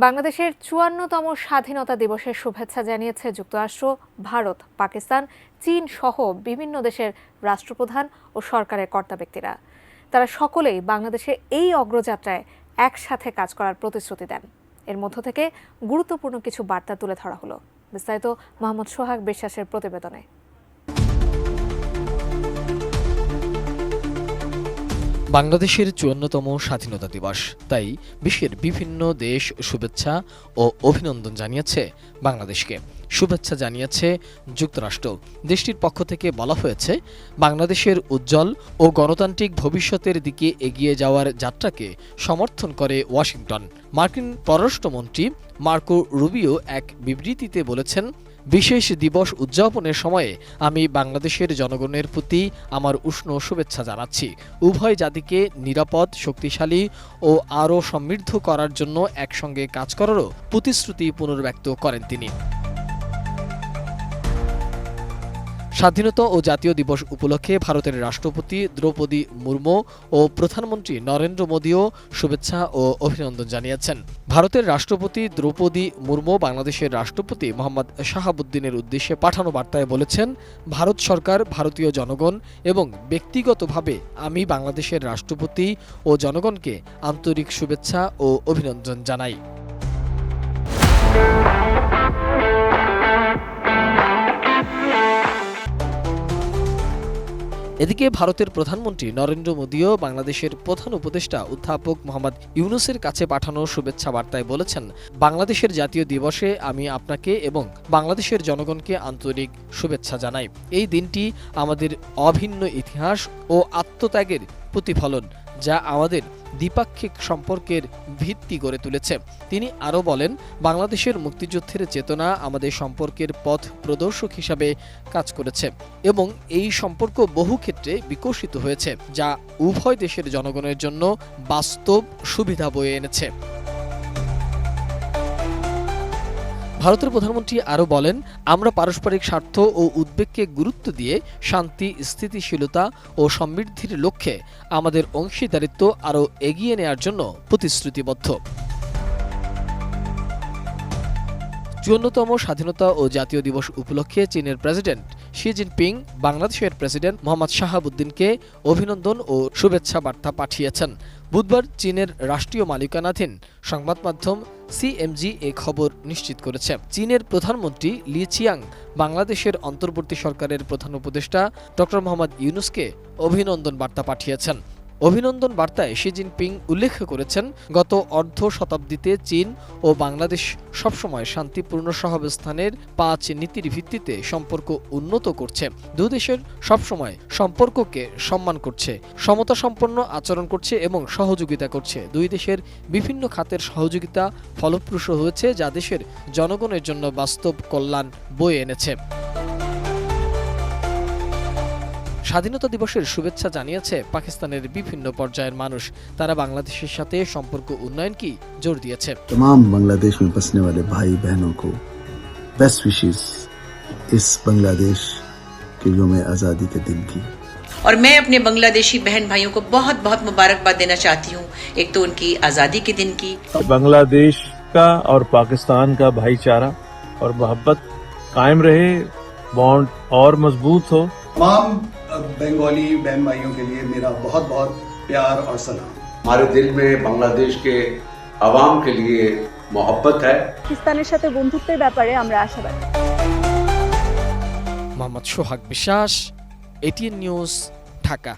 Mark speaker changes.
Speaker 1: বাংলাদেশের ৫৪তম স্বাধীনতা দিবসের শুভেচ্ছা জানিয়েছে যুক্তরাষ্ট্র, ভারত, পাকিস্তান, চীন সহ বিভিন্ন দেশের রাষ্ট্রপ্রধান ও সরকারের কর্তা ব্যক্তিরা। তারা সকলেই বাংলাদেশের এই অগ্রযাত্রায় একসাথে কাজ করার প্রতিশ্রুতি দেন। এর মধ্য থেকে গুরুত্বপূর্ণ কিছু বার্তা তুলে ধরা হলো। বিস্তারিত মোহাম্মদ সোহাগ বিশ্বাসের প্রতিবেদনে।
Speaker 2: বাংলাদেশের ৫৪তম স্বাধীনতা দিবস, তাই বিশ্বের বিভিন্ন দেশ শুভেচ্ছা ও অভিনন্দন জানিয়েছে বাংলাদেশকে। শুভেচ্ছা জানিয়েছে যুক্তরাষ্ট্র। দেশটির পক্ষ থেকে বলা হয়েছে, বাংলাদেশের উজ্জ্বল ও গণতান্ত্রিক ভবিষ্যতের দিকে এগিয়ে যাওয়ার যাত্রাকে সমর্থন করে ওয়াশিংটন। মার্কিন পররাষ্ট্রমন্ত্রী মার্কো রুবিও এক বিবৃতিতে বলেছেন, বিশেষ দিবস উদযাপনের সময়ে আমি বাংলাদেশের জনগণের প্রতি আমার উষ্ণ শুভেচ্ছা জানাচ্ছি। উভয় জাতিকে নিরাপদ, শক্তিশালী ও আরও সমৃদ্ধ করার জন্য একসঙ্গে কাজ করারও প্রতিশ্রুতি পুনর্ব্যক্ত করেন তিনি। স্বাধীনতা ও জাতীয় দিবস উপলক্ষে ভারতের রাষ্ট্রপতি দ্রৌপদী মুর্মু ও প্রধানমন্ত্রী নরেন্দ্র মোদীও শুভেচ্ছা ও অভিনন্দন জানিয়েছেন। ভারতের রাষ্ট্রপতি দ্রৌপদী মুর্মু বাংলাদেশের রাষ্ট্রপতি মোহাম্মদ শাহাবুদ্দিনের উদ্দেশ্যে পাঠানো বার্তায় বলেছেন, ভারত সরকার, ভারতীয় জনগণ এবং ব্যক্তিগতভাবে আমি বাংলাদেশের রাষ্ট্রপতি ও জনগণকে আন্তরিক শুভেচ্ছা ও অভিনন্দন জানাই। এদিকে ভারতের প্রধানমন্ত্রী নরেন্দ্র মোদীও বাংলাদেশের প্রধান উপদেষ্টা অধ্যাপক মোহাম্মদ ইউনূসের কাছে পাঠানো শুভেচ্ছা বার্তায় বলেছেন, বাংলাদেশের জাতীয় দিবসে আমি আপনাকে এবং বাংলাদেশের জনগণকে আন্তরিক শুভেচ্ছা জানাই। এই দিনটি আমাদের অভিন্ন ইতিহাস ও আত্মত্যাগের প্রতিফলন, যা আমাদের দ্বিপাক্ষিক সম্পর্কের ভিত্তি গড়ে তুলেছে। তিনি আরও বলেন, বাংলাদেশের মুক্তিযুদ্ধের চেতনা আমাদের সম্পর্কের পথ প্রদর্শক হিসাবে কাজ করেছে এবং এই সম্পর্ক বহু ক্ষেত্রে বিকশিত হয়েছে, যা উভয় দেশের জনগণের জন্য বাস্তব সুবিধা বয়ে এনেছে। ভারতের প্রধানমন্ত্রী আরও বলেন, আমরা পারস্পরিক স্বার্থ ও উদ্বেগকে গুরুত্ব দিয়ে শান্তি, স্থিতিশীলতা ও সমৃদ্ধির লক্ষ্যে আমাদের অংশীদারিত্ব আরও এগিয়ে নেওয়ার জন্য প্রতিশ্রুতিবদ্ধ। ৫৪তম স্বাধীনতা ও জাতীয় দিবস উপলক্ষে চীনের প্রেসিডেন্ট শি জিনপিং বাংলাদেশের প্রেসিডেন্ট মোহাম্মদ শাহাবুদ্দিনকে অভিনন্দন ও শুভেচ্ছা বার্তা পাঠিয়েছেন। বুধবার চীনের রাষ্ট্রীয় মালিকানাধীন সংবাদ মাধ্যম সিএমজি এ খবর নিশ্চিত করেছে। চীনের প্রধানমন্ত্রী লি চিয়াং বাংলাদেশের অন্তর্বর্তী সরকারের প্রধান উপদেষ্টা ডক্টর মোহাম্মদ ইউনূসকে অভিনন্দন বার্তা পাঠিয়েছেন। অভিনন্দন বার্তায় শি জিনপিং উল্লেখ করেছেন, গত অর্ধ শতাব্দীতে চীন ও বাংলাদেশ সবসময় শান্তিপূর্ণ সহাবস্থানের ৫ নীতির ভিত্তিতে সম্পর্ক উন্নত করছে। দুদেশের সবসময় সম্পর্ককে সম্মান করছে, সমতাসম্পন্ন আচরণ করছে এবং সহযোগিতা করছে। দুই দেশের বিভিন্ন খাতের সহযোগিতা ফলপ্রসূ হয়েছে, যা দেশের জনগণের জন্য বাস্তব কল্যাণ বয়ে এনেছে। স্বাধীনতা দিবসের শুভেচ্ছা জানিয়েছে পাকিস্তানের বিভিন্ন পর্যায়ের মানুষ। তারা বাংলাদেশের সাথে সম্পর্ক উন্নয়ন কি জোর দিয়েছে।
Speaker 3: तमाम बांग्लादेश में बसने वाले भाई बहनों को बेस्ट विशेस इस बांग्लादेश के यौम आज़ादी के दिन की।
Speaker 4: और मैं अपने बांग्लादेशी बहन भाइयों को बहुत बहुत मुबारकबाद देना चाहती हूँ, एक तो उनकी आज़ादी के दिन की।
Speaker 5: बांग्लादेश का और पाकिस्तान का भाईचारा और मोहब्बत कायम रहे, बॉन्ड और मजबूत हो।
Speaker 6: तमाम बंगाली बहन भाइयों के लिए मेरा बहुत बहुत प्यार और सलाम।
Speaker 7: हमारे दिल में बांग्लादेश के आवाम के लिए मोहब्बत है।
Speaker 8: পাকিস্তানের সাথে বন্ধুত্বের ব্যাপারে আমরা আশাবাদী।
Speaker 2: মোহাম্মদ সোহাগ বিশ্বাস, এটিএন নিউজ, ঢাকা।